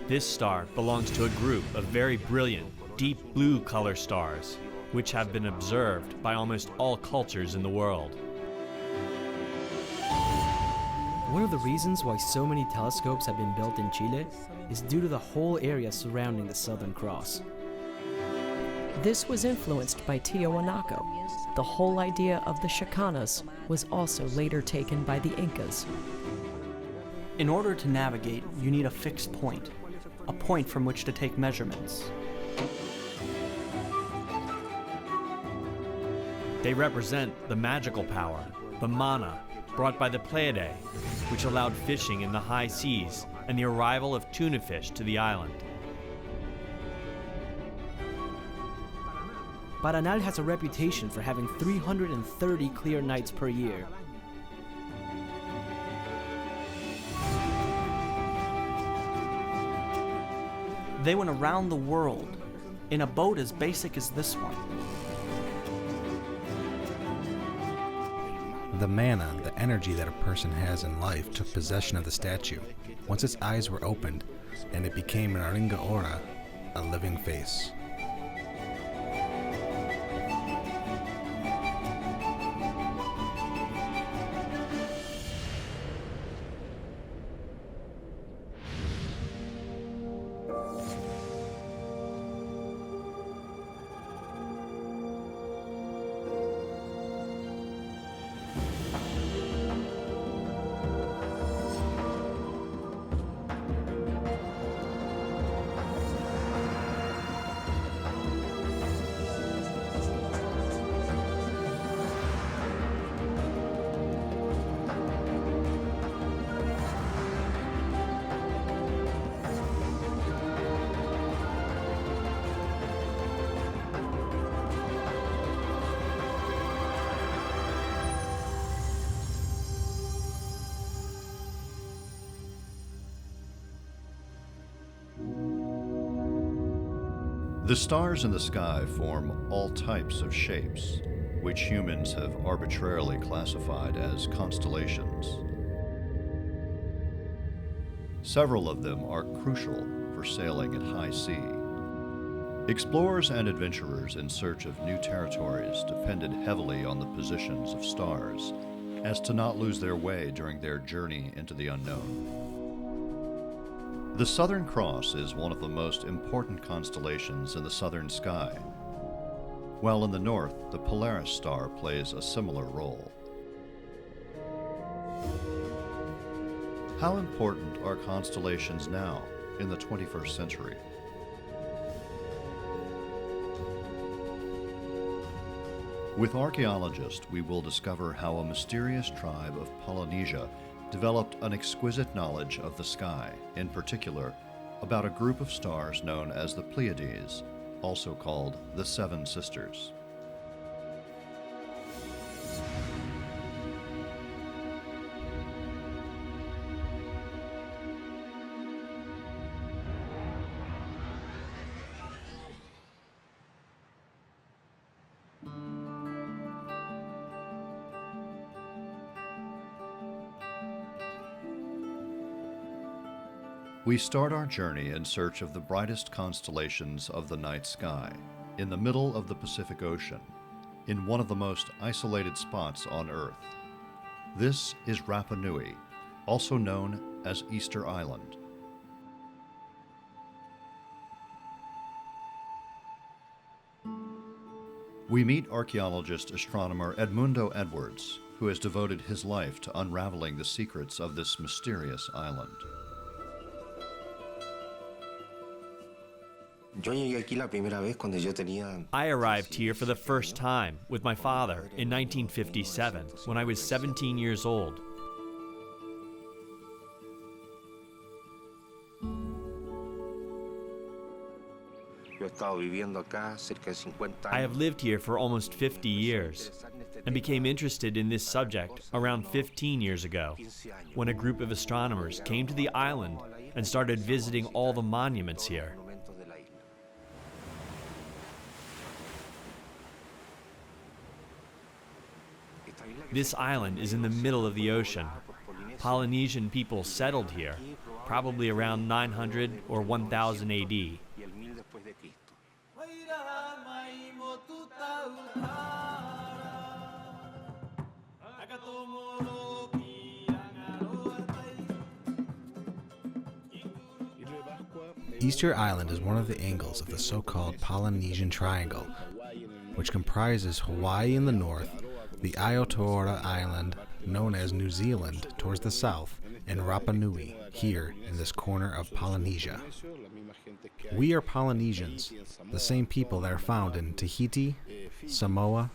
This star belongs to a group of very brilliant, deep blue color stars, which have been observed by almost all cultures in the world. One of the reasons why so many telescopes have been built in Chile is due to the whole area surrounding the Southern Cross. This was influenced by Tiahuanaco. The whole idea of the Chacanas was also later taken by the Incas. In order to navigate, you need a fixed point, a point from which to take measurements. They represent the magical power, the mana, brought by the Pleiades, which allowed fishing in the high seas and the arrival of tuna fish to the island. Paranal has a reputation for having 330 clear nights per year. They went around the world in a boat as basic as this one. The mana, the energy that a person has in life, took possession of the statue once its eyes were opened, and it became an Aringa Ora, a living face. The stars in the sky form all types of shapes, which humans have arbitrarily classified as constellations. Several of them are crucial for sailing at high sea. Explorers and adventurers in search of new territories depended heavily on the positions of stars, as to not lose their way during their journey into the unknown. The Southern Cross is one of the most important constellations in the southern sky, while in the north, the Polaris star plays a similar role. How important are constellations now in the 21st century? With archaeologists, we will discover how a mysterious tribe of Polynesia developed an exquisite knowledge of the sky, in particular, about a group of stars known as the Pleiades, also called the Seven Sisters. We start our journey in search of the brightest constellations of the night sky, in the middle of the Pacific Ocean, in one of the most isolated spots on Earth. This is Rapa Nui, also known as Easter Island. We meet archaeologist astronomer Edmundo Edwards, who has devoted his life to unraveling the secrets of this mysterious island. I arrived here for the first time with my father in 1957 when I was 17 years old. I have lived here for almost 50 years and became interested in this subject around 15 years ago when a group of astronomers came to the island and started visiting all the monuments here. This island is in the middle of the ocean. Polynesian people settled here, probably around 900 or 1000 AD. Easter Island is one of the angles of the so-called Polynesian Triangle, which comprises Hawaii in the north, the Aotearoa Island, known as New Zealand, towards the south, and Rapa Nui, here in this corner of Polynesia. We are Polynesians, the same people that are found in Tahiti, Samoa,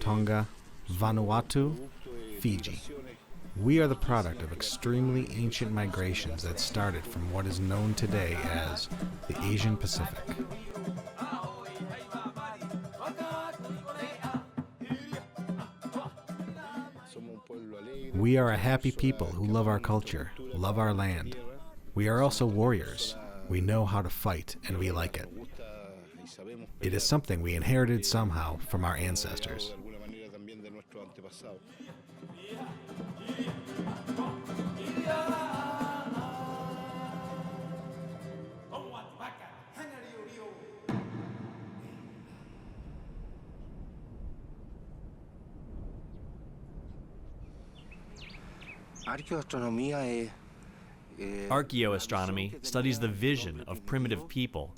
Tonga, Vanuatu, Fiji. We are the product of extremely ancient migrations that started from what is known today as the Asian Pacific. We are a happy people who love our culture, love our land. We are also warriors. We know how to fight, and we like it. It is something we inherited somehow from our ancestors. Archaeoastronomy studies the vision of primitive people,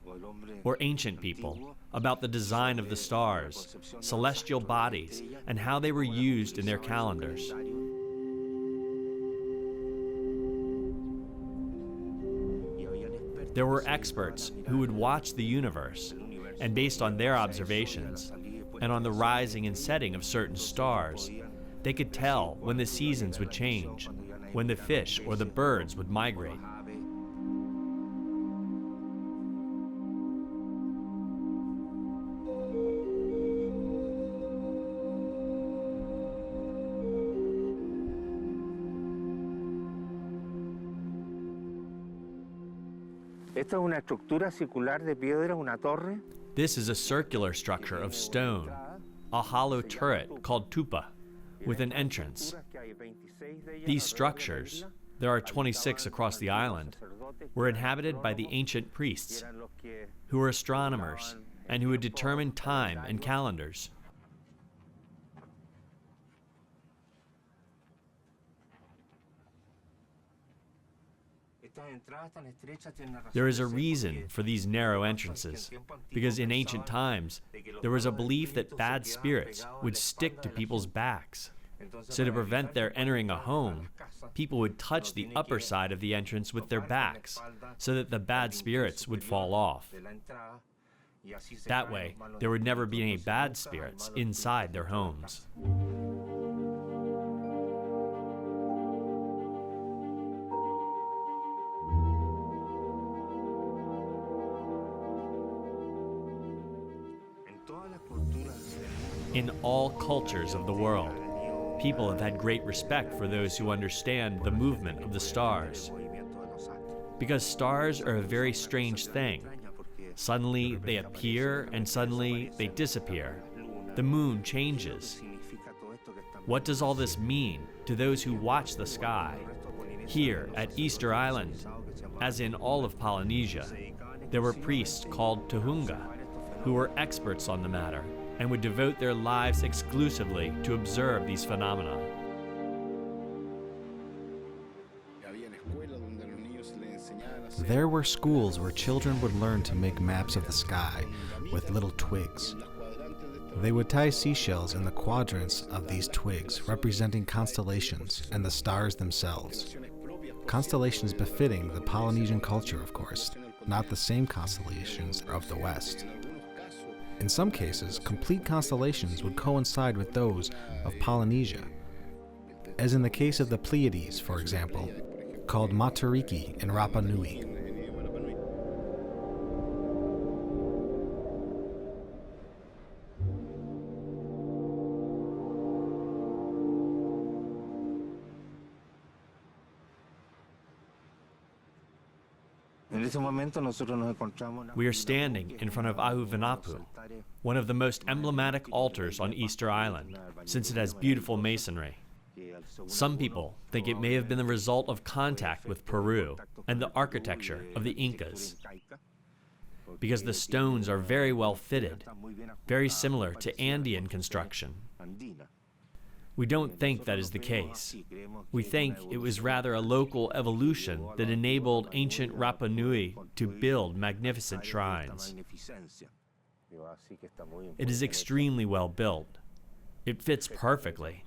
or ancient people, about the design of the stars, celestial bodies, and how they were used in their calendars. There were experts who would watch the universe, and based on their observations, and on the rising and setting of certain stars, they could tell when the seasons would change, when the fish or the birds would migrate. This is a circular structure of stone, a hollow turret called tupa, with an entrance. These structures, there are 26 across the island, were inhabited by the ancient priests, who were astronomers and who would determine time and calendars. There is a reason for these narrow entrances, because in ancient times, there was a belief that bad spirits would stick to people's backs. So to prevent their entering a home, people would touch the upper side of the entrance with their backs, so that the bad spirits would fall off. That way, there would never be any bad spirits inside their homes. In all cultures of the world, people have had great respect for those who understand the movement of the stars. Because stars are a very strange thing. Suddenly they appear and suddenly they disappear. The moon changes. What does all this mean to those who watch the sky? Here at Easter Island, as in all of Polynesia, there were priests called Tuhunga, who were experts on the matter and would devote their lives exclusively to observe these phenomena. There were schools where children would learn to make maps of the sky with little twigs. They would tie seashells in the quadrants of these twigs, representing constellations and the stars themselves. Constellations befitting the Polynesian culture, of course, not the same constellations of the West. In some cases, complete constellations would coincide with those of Polynesia, as in the case of the Pleiades, for example, called Matariki in Rapa Nui. We are standing in front of Ahuvanapu, one of the most emblematic altars on Easter Island, since it has beautiful masonry. Some people think it may have been the result of contact with Peru and the architecture of the Incas, because the stones are very well fitted, very similar to Andean construction. We don't think that is the case. We think it was rather a local evolution that enabled ancient Rapa Nui to build magnificent shrines. It is extremely well built. It fits perfectly.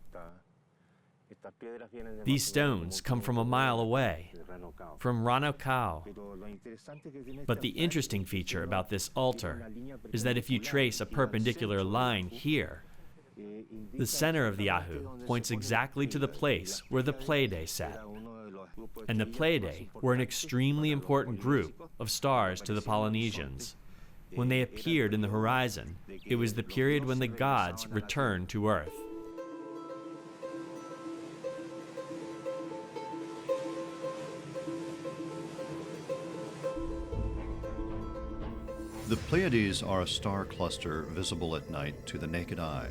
These stones come from a mile away, from Ranocao. But the interesting feature about this altar is that if you trace a perpendicular line here, the center of the Ahu points exactly to the place where the Pleiades sat. And the Pleiades were an extremely important group of stars to the Polynesians. When they appeared in the horizon, it was the period when the gods returned to Earth. The Pleiades are a star cluster visible at night to the naked eye.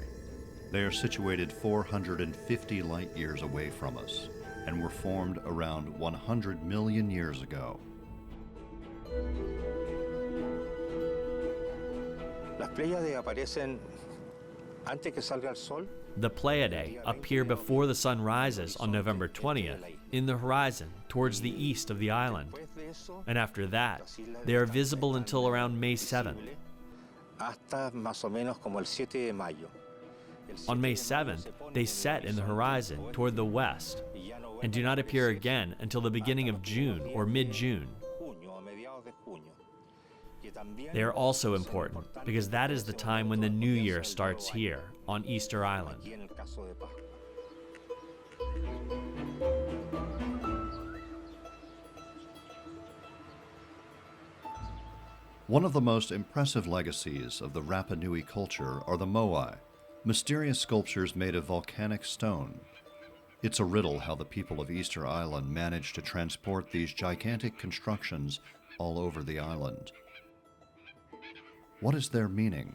They are situated 450 light years away from us and were formed around 100 million years ago. The Pleiades appear before the sun rises on November 20th in the horizon towards the east of the island. And after that, they are visible until around May 7th. On May 7th, they set in the horizon toward the west and do not appear again until the beginning of June or mid-June. They are also important because that is the time when the New Year starts here on Easter Island. One of the most impressive legacies of the Rapa Nui culture are the moai, mysterious sculptures made of volcanic stone. It's a riddle how the people of Easter Island managed to transport these gigantic constructions all over the island. What is their meaning?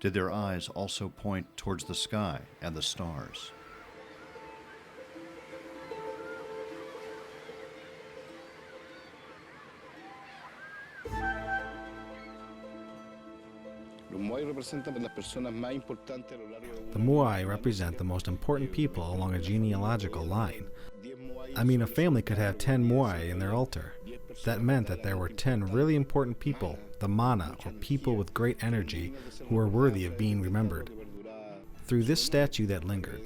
Did their eyes also point towards the sky and the stars? The Moai represent the most important people along a genealogical line. I mean, a family could have 10 Moai in their altar. That meant that there were 10 really important people, the mana, or people with great energy, who were worthy of being remembered. Through this statue that lingered,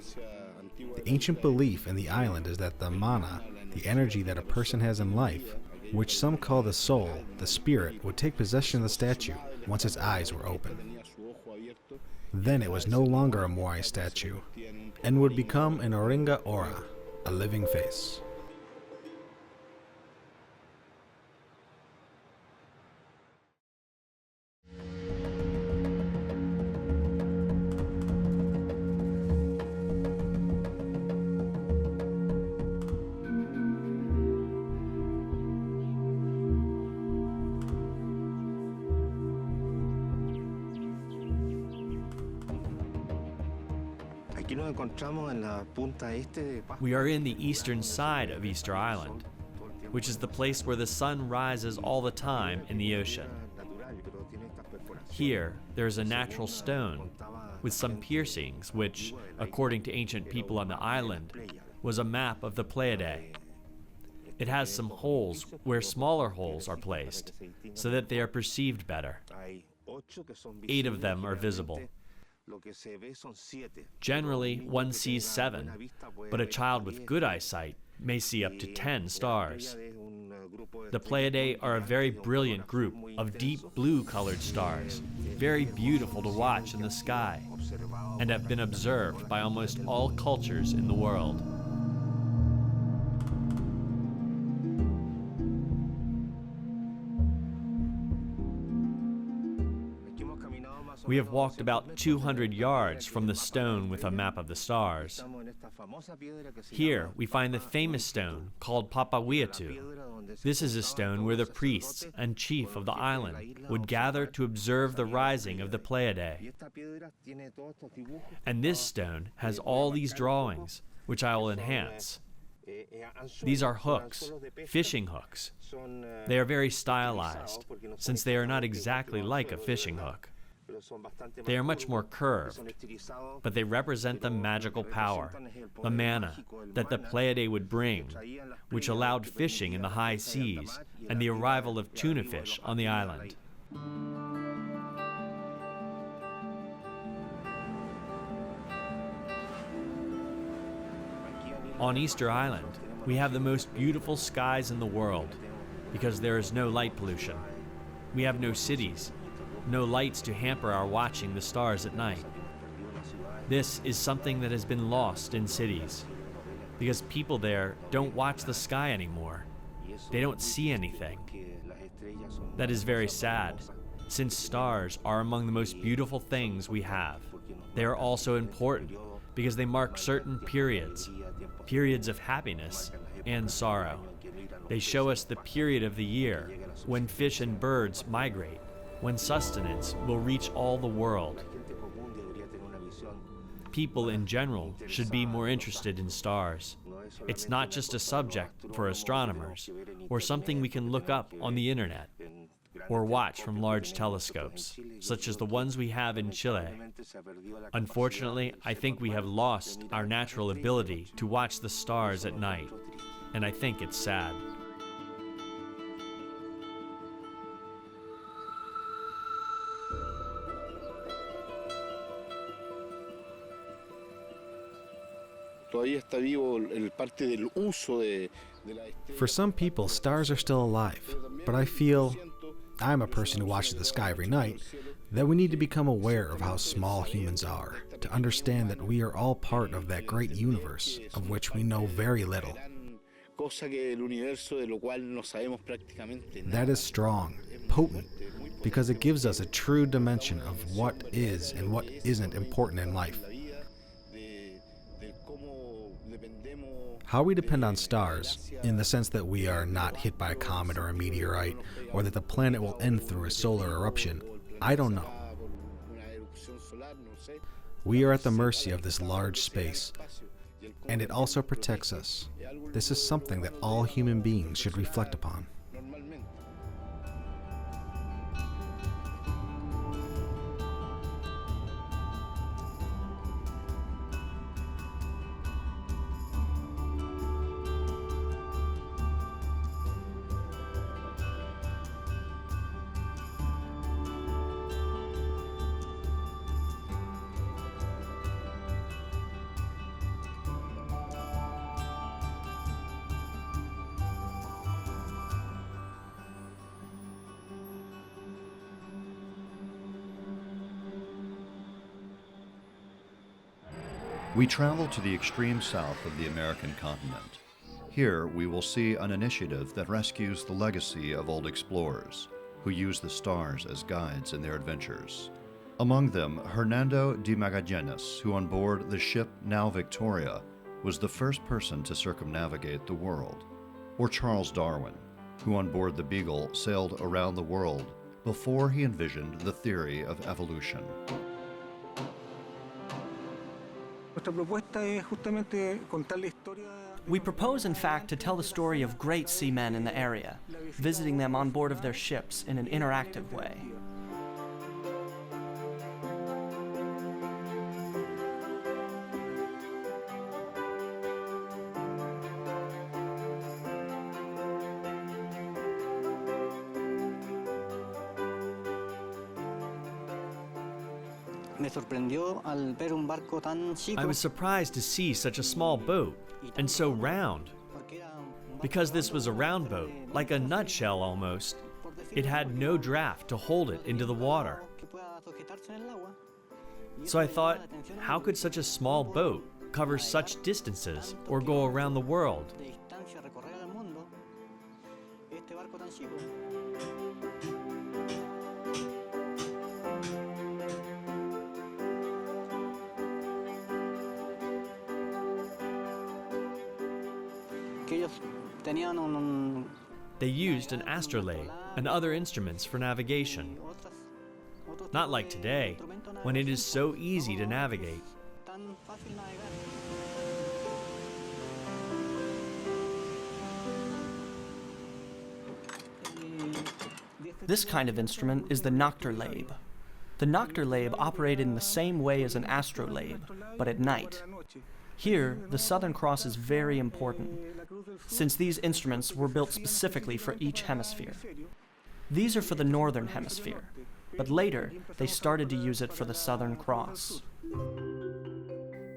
the ancient belief in the island is that the mana, the energy that a person has in life, which some call the soul, the spirit, would take possession of the statue once its eyes were open. Then it was no longer a Moai statue, and would become an Oringa Ora, a living face. We are in the eastern side of Easter Island, which is the place where the sun rises all the time in the ocean. Here, there is a natural stone with some piercings, which, according to ancient people on the island, was a map of the Pleiades. It has some holes where smaller holes are placed, so that they are perceived better. 8 of them are visible. Generally, one sees 7, but a child with good eyesight may see up to 10 stars. The Pleiades are a very brilliant group of deep blue-colored stars, very beautiful to watch in the sky, and have been observed by almost all cultures in the world. We have walked about 200 yards from the stone with a map of the stars. Here, we find the famous stone called Papawiatu. This is a stone where the priests and chief of the island would gather to observe the rising of the Pleiades. And this stone has all these drawings, which I will enhance. These are hooks, fishing hooks. They are very stylized, since they are not exactly like a fishing hook. They are much more curved, but they represent the magical power, the mana, that the Pleiades would bring, which allowed fishing in the high seas and the arrival of tuna fish on the island. On Easter Island, we have the most beautiful skies in the world because there is no light pollution. We have no cities, no lights to hamper our watching the stars at night. This is something that has been lost in cities because people there don't watch the sky anymore. They don't see anything. That is very sad, since stars are among the most beautiful things we have. They are also important because they mark certain periods of happiness and sorrow. They show us the period of the year when fish and birds migrate, when sustenance will reach all the world. People in general should be more interested in stars. It's not just a subject for astronomers, or something we can look up on the internet, or watch from large telescopes, such as the ones we have in Chile. Unfortunately, I think we have lost our natural ability to watch the stars at night, and I think it's sad. For some people, stars are still alive, but I feel, I'm a person who watches the sky every night, that we need to become aware of how small humans are, to understand that we are all part of that great universe, of which we know very little. That is strong, potent, because it gives us a true dimension of what is and what isn't important in life. How we depend on stars, in the sense that we are not hit by a comet or a meteorite, or that the planet will end through a solar eruption, I don't know. We are at the mercy of this large space, and it also protects us. This is something that all human beings should reflect upon. We travel to the extreme south of the American continent. Here we will see an initiative that rescues the legacy of old explorers who used the stars as guides in their adventures. Among them, Hernando de Magallanes, who on board the ship Now Victoria was the first person to circumnavigate the world, or Charles Darwin, who on board the Beagle sailed around the world before he envisioned the theory of evolution. We propose, in fact, to tell the story of great seamen in the area, visiting them on board of their ships in an interactive way. I was surprised to see such a small boat, and so round. Because this was a round boat, like a nutshell almost, it had no draft to hold it into the water. So I thought, how could such a small boat cover such distances or go around the world? They used an astrolabe and other instruments for navigation. Not like today, when it is so easy to navigate. This kind of instrument is the nocturlabe. The nocturlabe operated in the same way as an astrolabe, but at night. Here, the Southern Cross is very important, since these instruments were built specifically for each hemisphere. These are for the Northern Hemisphere, but later they started to use it for the Southern Cross.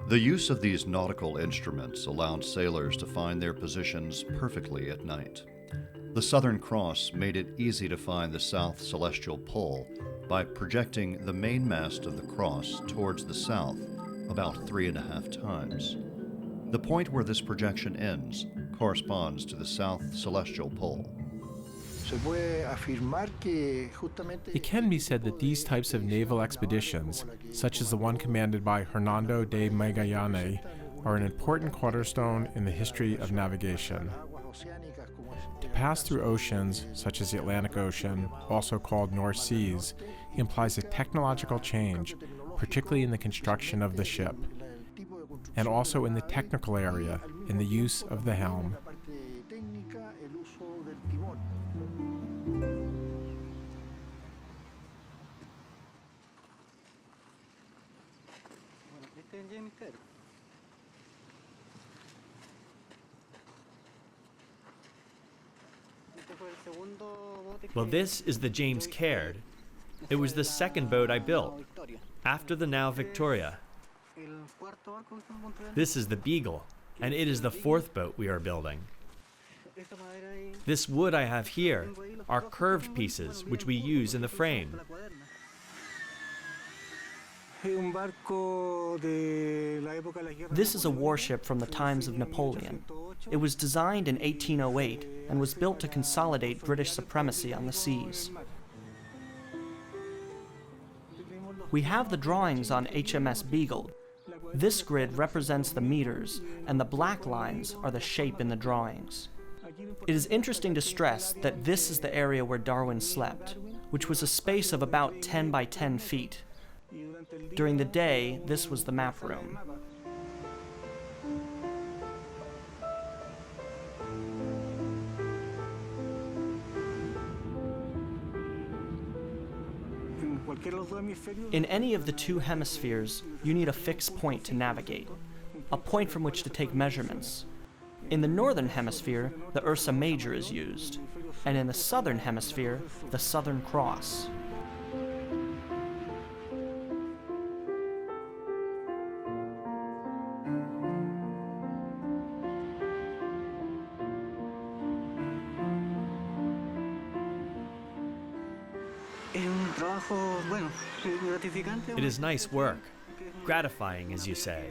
The use of these nautical instruments allowed sailors to find their positions perfectly at night. The Southern Cross made it easy to find the South Celestial Pole by projecting the main mast of the cross towards the south about 3.5 times. The point where this projection ends corresponds to the South Celestial Pole. It can be said that these types of naval expeditions, such as the one commanded by Hernando de Magallanes, are an important cornerstone in the history of navigation. To pass through oceans, such as the Atlantic Ocean, also called North Seas, implies a technological change, particularly in the construction of the ship, and also in the technical area, in the use of the helm. Well, this is the James Caird. It was the second boat I built, after the now Victoria. This is the Beagle, and it is the fourth boat we are building. This wood I have here are curved pieces which we use in the frame. This is a warship from the times of Napoleon. It was designed in 1808 and was built to consolidate British supremacy on the seas. We have the drawings on HMS Beagle. This grid represents the meters, and the black lines are the shape in the drawings. It is interesting to stress that this is the area where Darwin slept, which was a space of about 10 by 10 feet. During the day, this was the map room. In any of the two hemispheres, you need a fixed point to navigate, a point from which to take measurements. In the Northern Hemisphere, the Ursa Major is used, and in the Southern Hemisphere, the Southern Cross. It is nice work, gratifying, as you say.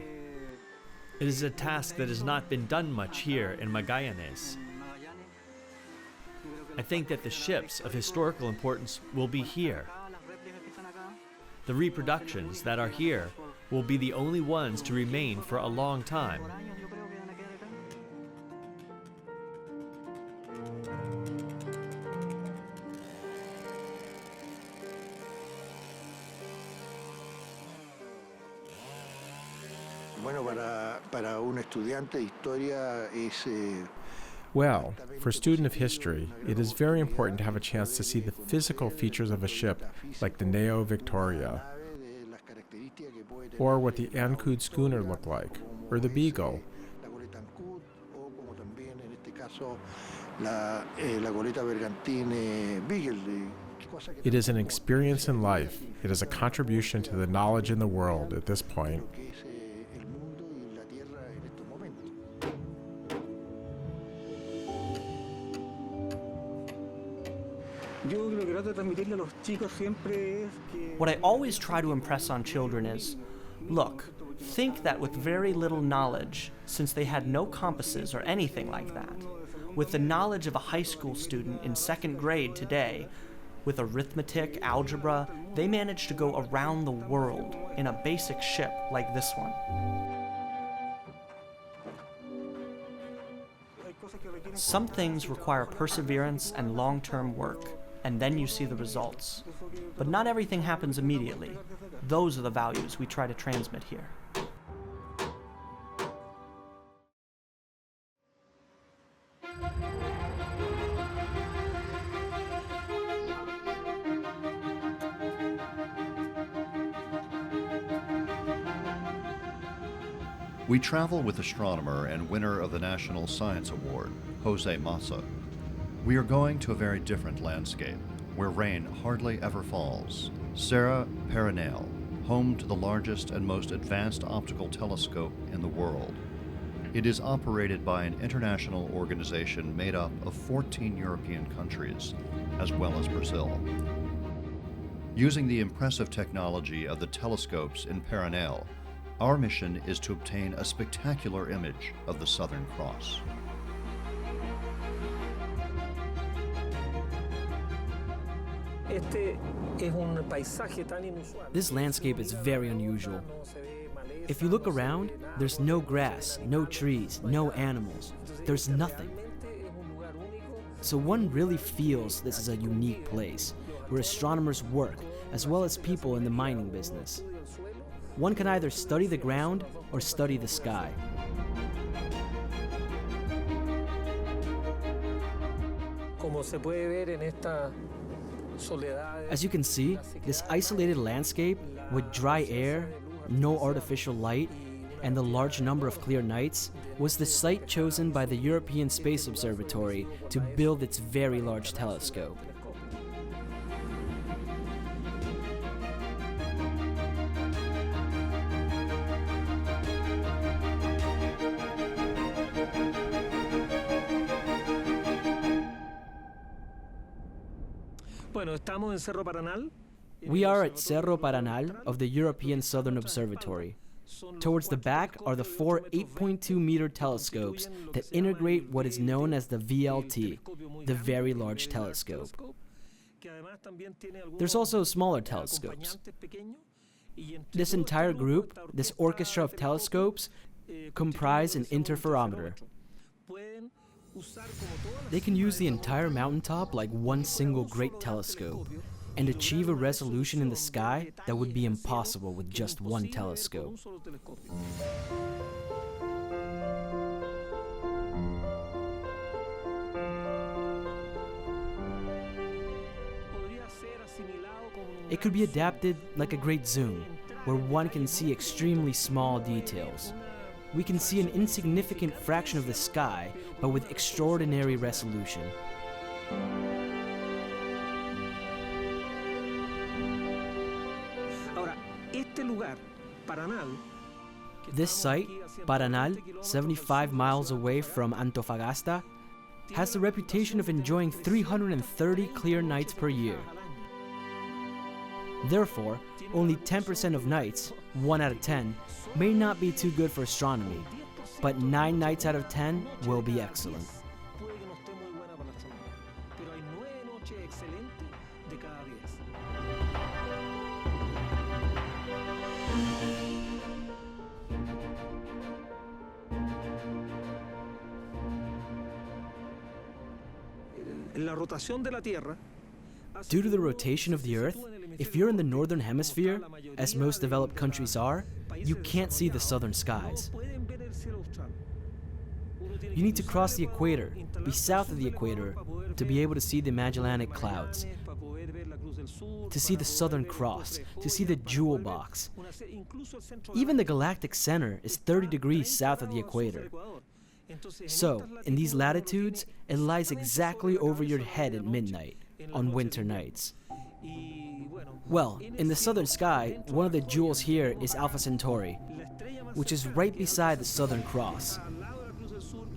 It is a task that has not been done much here in Magallanes. I think that the ships of historical importance will be here. The reproductions that are here will be the only ones to remain for a long time. Well, for a student of history, it is very important to have a chance to see the physical features of a ship like the Neo Victoria, or what the Ancud schooner looked like, or the Beagle. It is an experience in life. It is a contribution to the knowledge in the world at this point. What I always try to impress on children is, look, think that with very little knowledge, since they had no compasses or anything like that, with the knowledge of a high school student in second grade today, with arithmetic, algebra, they managed to go around the world in a basic ship like this one. Some things require perseverance and long-term work, and then you see the results. But not everything happens immediately. Those are the values we try to transmit here. We travel with astronomer and winner of the National Science Award, Jose Massa. We are going to a very different landscape, where rain hardly ever falls. Serra Paranal, home to the largest and most advanced optical telescope in the world. It is operated by an international organization made up of 14 European countries, as well as Brazil. Using the impressive technology of the telescopes in Paranal, our mission is to obtain a spectacular image of the Southern Cross. This landscape is very unusual. If you look around, there's no grass, no trees, no animals. There's nothing. So one really feels this is a unique place, where astronomers work, as well as people in the mining business. One can either study the ground or study the sky. As you can see, this isolated landscape with dry air, no artificial light, and the large number of clear nights was the site chosen by the European Space Observatory to build its very large telescope. We are at Cerro Paranal of the European Southern Observatory. Towards the back are the four 8.2-meter telescopes that integrate what is known as the VLT, the Very Large Telescope. There's also smaller telescopes. This entire group, this orchestra of telescopes, comprise an interferometer. They can use the entire mountaintop like one single great telescope and achieve a resolution in the sky that would be impossible with just one telescope. It could be adapted like a great zoom, where one can see extremely small details. We can see an insignificant fraction of the sky, but with extraordinary resolution. This site, Paranal, 75 miles away from Antofagasta, has the reputation of enjoying 330 clear nights per year. Therefore, only 10% of nights, 1 out of 10, may not be too good for astronomy, but 9 nights out of 10 will be excellent. Due to the rotation of the Earth, if you're in the northern hemisphere, as most developed countries are, you can't see the southern skies. You need to cross the equator, be south of the equator, to be able to see the Magellanic Clouds, to see the Southern Cross, to see the Jewel Box. Even the galactic center is 30 degrees south of the equator. So, in these latitudes, it lies exactly over your head at midnight, on winter nights. Well, in the southern sky, one of the jewels here is Alpha Centauri, which is right beside the Southern Cross.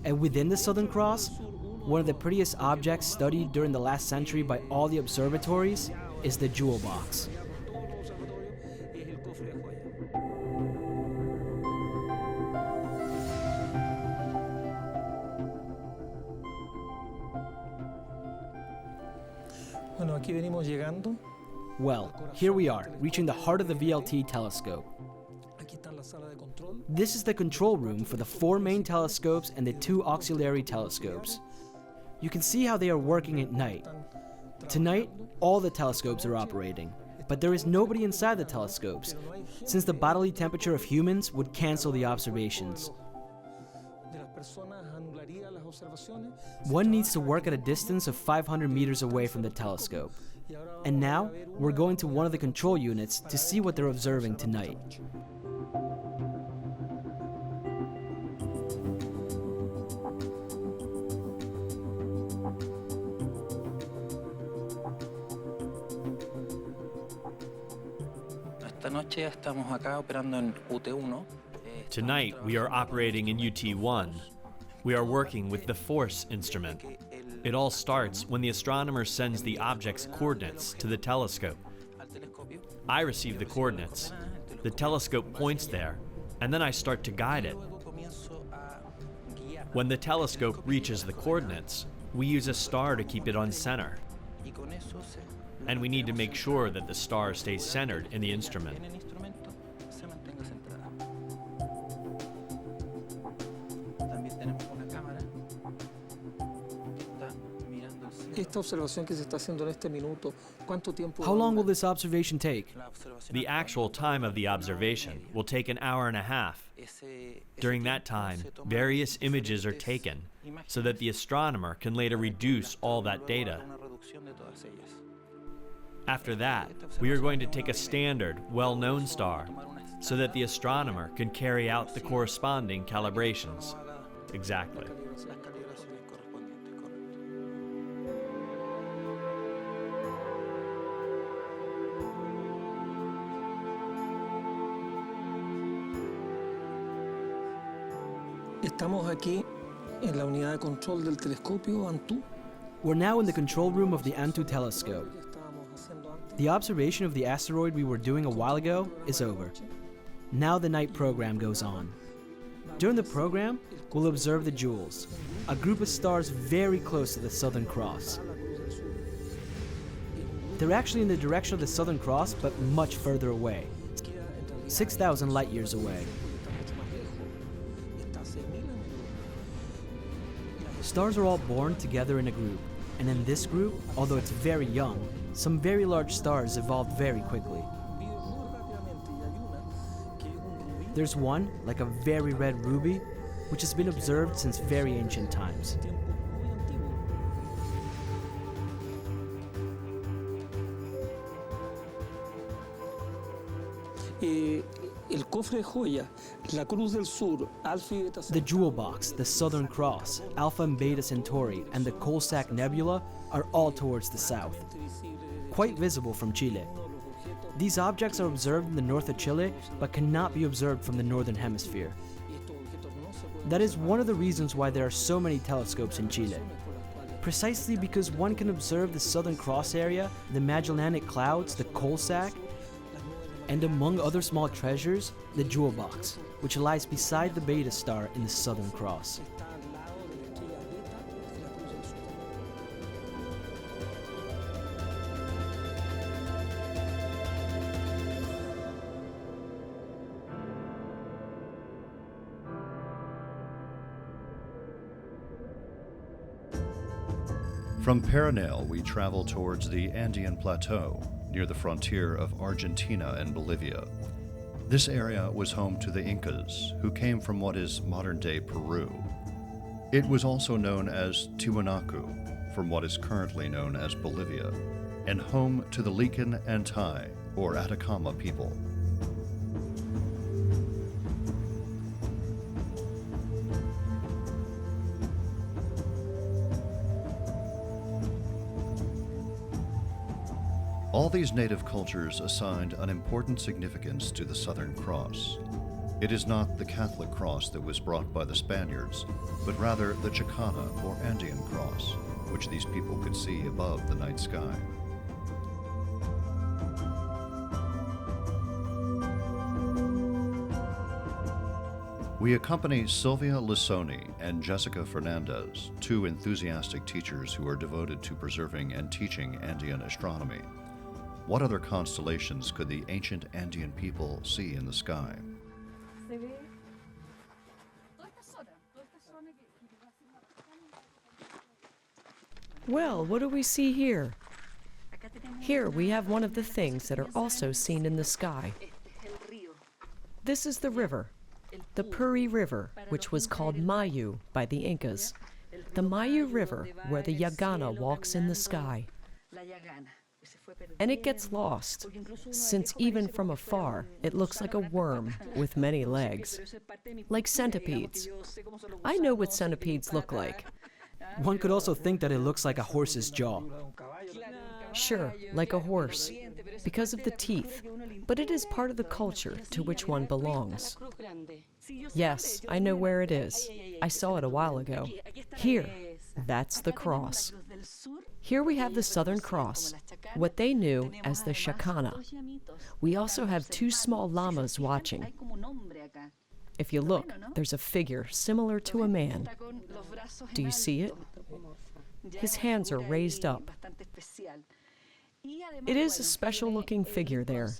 And within the Southern Cross, one of the prettiest objects studied during the last century by all the observatories is the Jewel Box. Well, here we are, reaching the heart of the VLT telescope. This is the control room for the 4 main telescopes and the 2 auxiliary telescopes. You can see how they are working at night. Tonight, all the telescopes are operating, but there is nobody inside the telescopes, since the bodily temperature of humans would cancel the observations. One needs to work at a distance of 500 meters away from the telescope. And now, we're going to one of the control units to see what they're observing tonight. Tonight, we are operating in UT1. We are working with the force instrument. It all starts when the astronomer sends the object's coordinates to the telescope. I receive the coordinates. The telescope points there, and then I start to guide it. When the telescope reaches the coordinates, we use a star to keep it on center. And we need to make sure that the star stays centered in the instrument. How long will this observation take? The actual time of the observation will take an hour and a half. During that time, various images are taken so that the astronomer can later reduce all that data. After that, we are going to take a standard, well-known star so that the astronomer can carry out the corresponding calibrations. Exactly. We're now in the control room of the Antu telescope. The observation of the asteroid we were doing a while ago is over. Now the night program goes on. During the program, we'll observe the jewels, a group of stars very close to the Southern Cross. They're actually in the direction of the Southern Cross, but much further away, 6,000 light years away. Stars are all born together in a group, and in this group, although it's very young, some very large stars evolved very quickly. There's one, like a very red ruby, which has been observed since very ancient times. The Jewel Box, the Southern Cross, Alpha and Beta Centauri, and the Coalsack Nebula are all towards the south, quite visible from Chile. These objects are observed in the north of Chile, but cannot be observed from the northern hemisphere. That is one of the reasons why there are so many telescopes in Chile. Precisely because one can observe the Southern Cross area, the Magellanic Clouds, the Coalsack, and among other small treasures, the Jewel Box, which lies beside the Beta Star in the Southern Cross. From Paranal, we travel towards the Andean Plateau, near the frontier of Argentina and Bolivia. This area was home to the Incas, who came from what is modern-day Peru. It was also known as Tiwanaku, from what is currently known as Bolivia, and home to the Lican Antay, or Atacama people. All these native cultures assigned an important significance to the Southern Cross. It is not the Catholic cross that was brought by the Spaniards, but rather the Chicana or Andean cross, which these people could see above the night sky. We accompany Sylvia Lissoni and Jessica Fernandez, two enthusiastic teachers who are devoted to preserving and teaching Andean astronomy. What other constellations could the ancient Andean people see in the sky? Well, what do we see here? Here we have one of the things that are also seen in the sky. This is the river, the Puri River, which was called Mayu by the Incas. The Mayu River, where the Yagana walks in the sky. And it gets lost, since even from afar, it looks like a worm with many legs, like centipedes. I know what centipedes look like. One could also think that it looks like a horse's jaw. Sure, like a horse. because of the teeth, but it is part of the culture to which one belongs. Yes, I know where it is. I saw it a while ago. Here, that's the cross. Here we have the Southern Cross, what they knew as the Chacana. We also have two small llamas watching. If you look, there's a figure similar to a man. Do you see it? His hands are raised up. It is a special-looking figure there,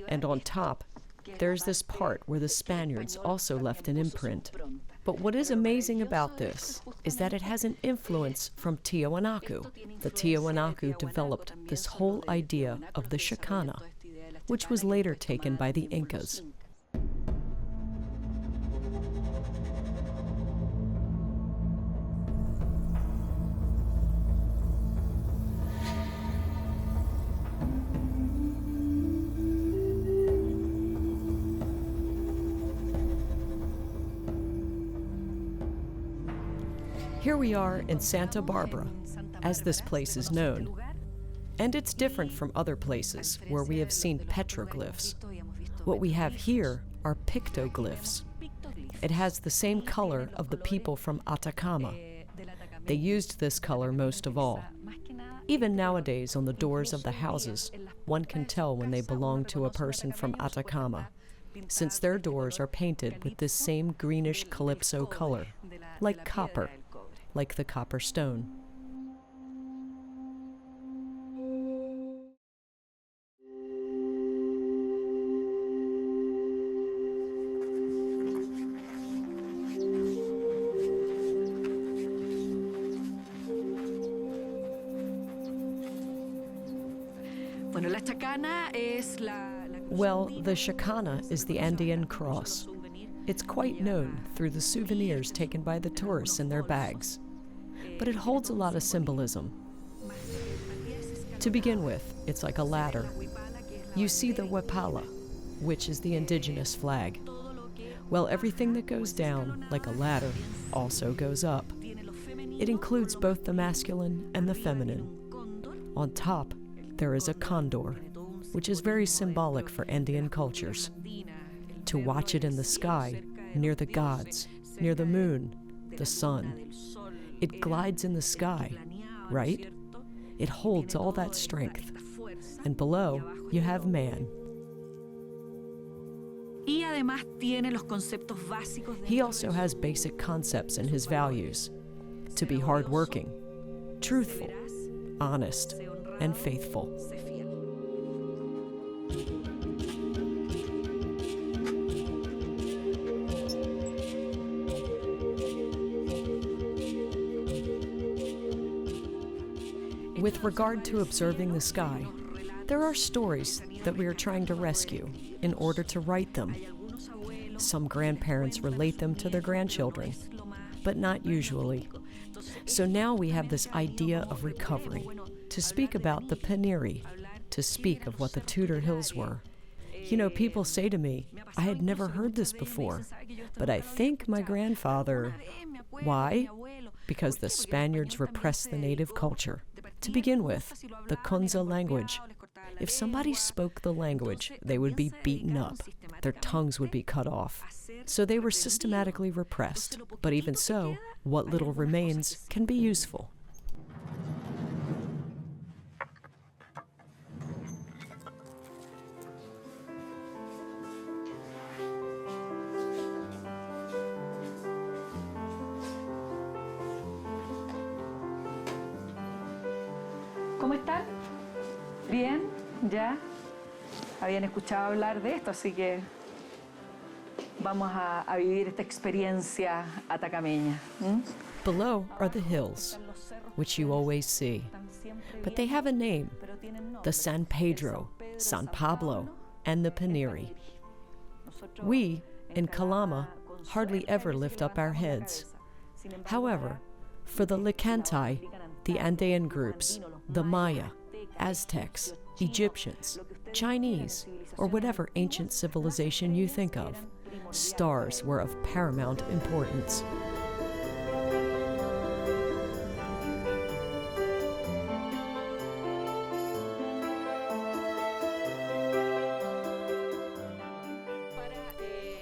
and on top, there's this part where the Spaniards also left an imprint. But what is amazing about this is that it has an influence from Tiwanaku. The Tiwanaku developed this whole idea of the Chacana, which was later taken by the Incas. Here we are in Santa Barbara, as this place is known. And it's different from other places where we have seen petroglyphs. What we have here are pictoglyphs. It has the same color of the people from Atacama. They used this color most of all. Even nowadays on the doors of the houses, one can tell when they belong to a person from Atacama, since their doors are painted with this same greenish calypso color, like copper, like the copper stone. Well, the Chacana is the Andean cross. It's quite known through the souvenirs taken by the tourists in their bags. But it holds a lot of symbolism. To begin with, it's like a ladder. You see the Wapala, which is the indigenous flag. Well, everything that goes down, like a ladder, also goes up. It includes both the masculine and the feminine. On top, there is a condor, which is very symbolic for Andean cultures. To watch it in the sky, near the gods, near the moon, the sun. It glides in the sky, right? It holds all that strength. And below, you have man. He also has basic concepts in his values. To be hardworking, truthful, honest, and faithful. With regard to observing the sky, there are stories that we are trying to rescue in order to write them. Some grandparents relate them to their grandchildren, but not usually. So now we have this idea of recovery, to speak about the Paniri, to speak of what the Tudor Hills were. You know, people say to me, I had never heard this before, but I think my grandfather... Why? Because the Spaniards repressed the native culture. To begin with, the Konza language. If somebody spoke the language, they would be beaten up. Their tongues would be cut off. So they were systematically repressed. But even so, what little remains can be useful. ¿Cómo están? ¿Bien? ¿Ya? Habían escuchado hablar de esto, así que vamos a vivir esta experiencia atacameña. Below are the hills, which you always see. But they have a name, the San Pedro, San Pablo, and the Paniri. We, in Calama, hardly ever lift up our heads. However, for the Licantai, the Andean groups, the Maya, Aztecs, Egyptians, Chinese, or whatever ancient civilization you think of, stars were of paramount importance.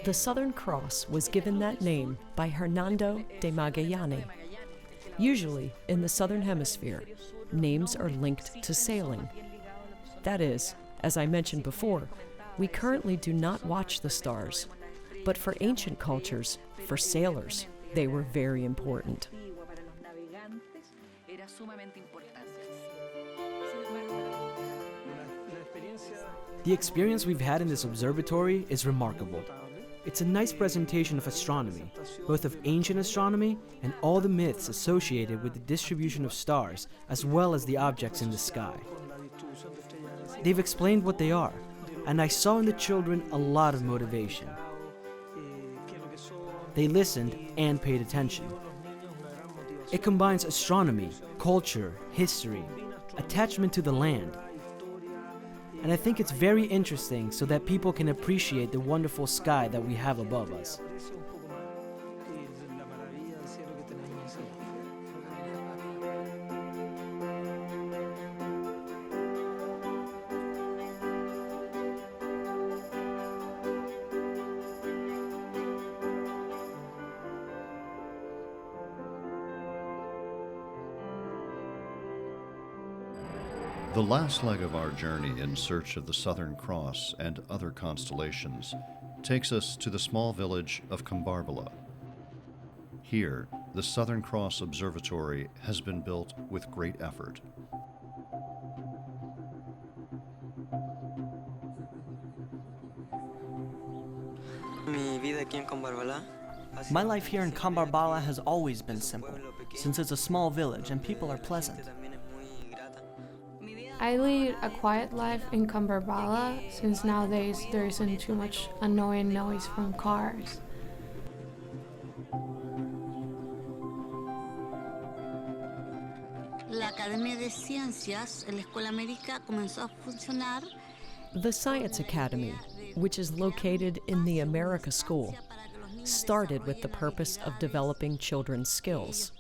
The Southern Cross was given that name by Hernando de Magallanes. Usually, in the Southern Hemisphere, names are linked to sailing. That is, as I mentioned before, we currently do not watch the stars, but for ancient cultures, for sailors, they were very important. The experience we've had in this observatory is remarkable. It's a nice presentation of astronomy, both of ancient astronomy and all the myths associated with the distribution of stars, as well as the objects in the sky. They've explained what they are, and I saw in the children a lot of motivation. They listened and paid attention. It combines astronomy, culture, history, attachment to the land. And I think it's very interesting so that people can appreciate the wonderful sky that we have above us. The last leg of our journey in search of the Southern Cross and other constellations takes us to the small village of Kambarbala. Here, the Southern Cross Observatory has been built with great effort. My life here in Kambarbala has always been simple, since it's a small village and people are pleasant. I lead a quiet life in Kambarbala since nowadays there isn't too much annoying noise from cars. La Academia de Ciencias en la Escuela América comenzó a funcionar. The Science Academy, which is located in the America School, started with the purpose of developing children's skills.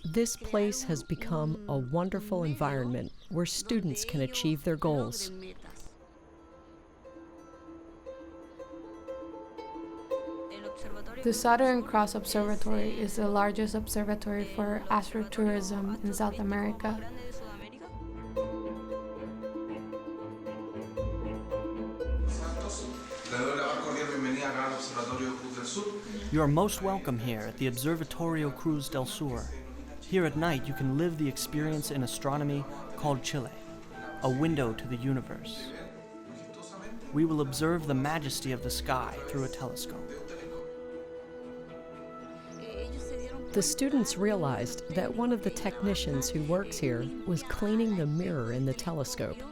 This place has become a wonderful environment where students can achieve their goals. The Southern Cross Observatory is the largest observatory for astrotourism in South America. You are most welcome here at the Observatorio Cruz del Sur. Here at night, you can live the experience in astronomy called Chile, a window to the universe. We will observe the majesty of the sky through a telescope. The students realized that one of the technicians who works here was cleaning the mirror in the telescope,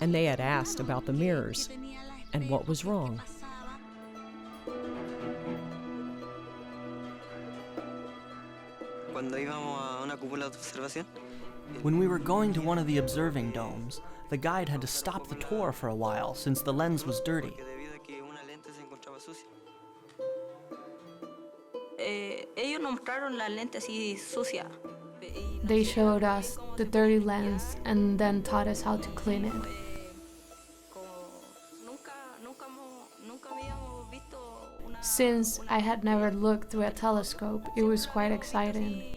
and they had asked about the mirrors and what was wrong. When we were going to one of the observing domes, the guide had to stop the tour for a while since the lens was dirty. They showed us the dirty lens and then taught us how to clean it. Since I had never looked through a telescope, it was quite exciting.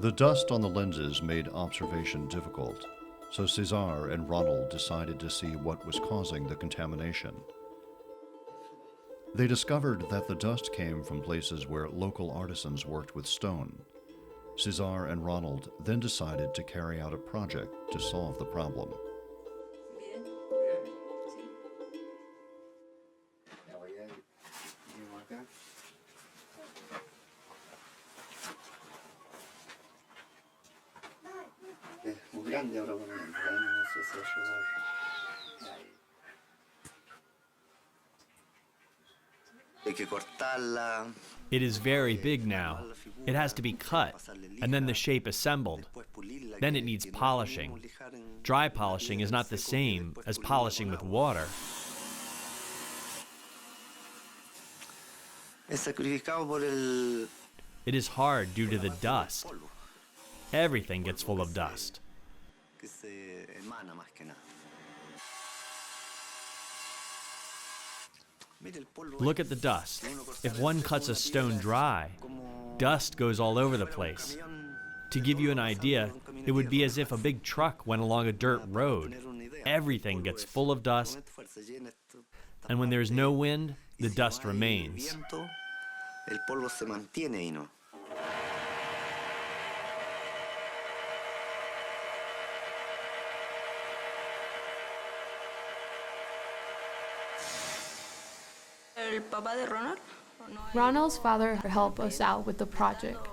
The dust on the lenses made observation difficult, so Cesar and Ronald decided to see what was causing the contamination. They discovered that the dust came from places where local artisans worked with stone. Cesar and Ronald then decided to carry out a project to solve the problem. It is very big now. It has to be cut, and then the shape assembled. Then it needs polishing. Dry polishing is not the same as polishing with water. It is hard due to the dust. everything gets full of dust. Look at the dust. If one cuts a stone dry, dust goes all over the place. To give you an idea, it would be as if a big truck went along a dirt road. Everything gets full of dust, and when there's no wind, the dust remains. Ronald's father helped us out with the project,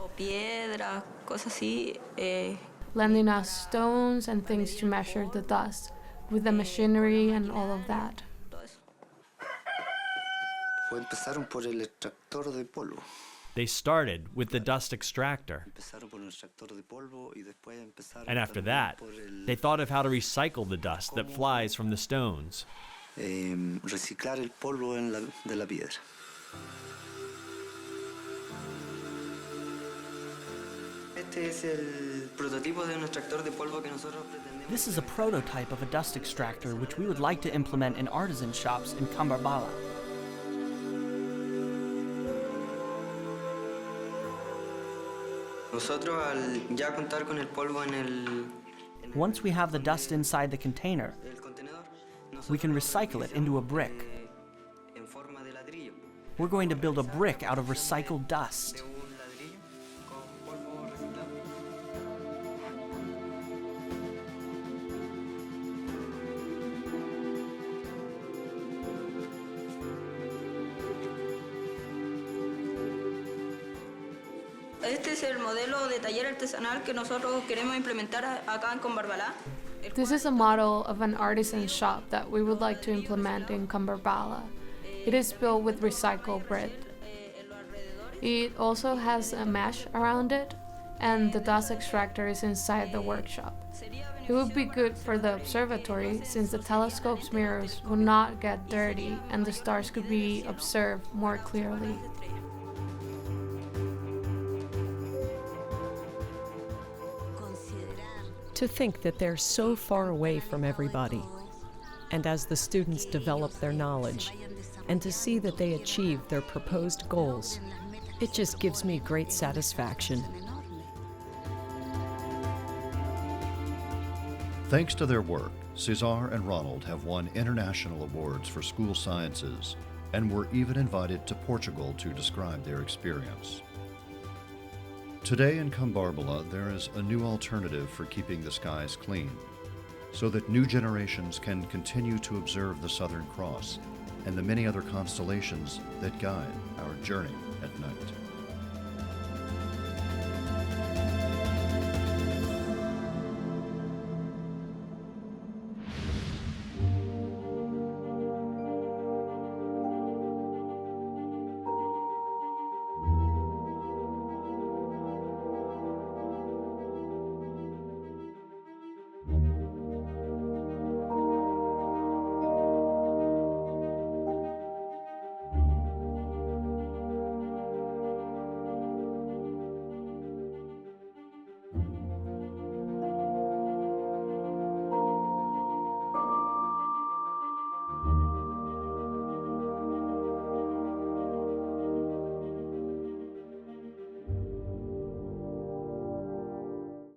lending us stones and things to measure the dust, with the machinery and all of that. They started with the dust extractor. And after that, they thought of how to recycle the dust that flies from the stones. Reciclar el polvo de la piedra. This is a prototype of a dust extractor which we would like to implement in artisan shops in Cambarbala. Once we have the dust inside the container, we can recycle it into a brick. We're going to build a brick out of recycled dust. Este es el modelo de taller artesanal que nosotros queremos implementar acá en Cambarbala. This is a model of an artisan shop that we would like to implement in Cambarbala. It is built with recycled bread. It also has a mesh around it, and the dust extractor is inside the workshop. It would be good for the observatory since the telescope's mirrors would not get dirty and the stars could be observed more clearly. To think that they're so far away from everybody, and as the students develop their knowledge, and to see that they achieve their proposed goals, it just gives me great satisfaction. Thanks to their work, Cesar and Ronald have won international awards for school sciences and were even invited to Portugal to describe their experience. Today in Cambarbala, there is a new alternative for keeping the skies clean, so that new generations can continue to observe the Southern Cross and the many other constellations that guide our journey at night.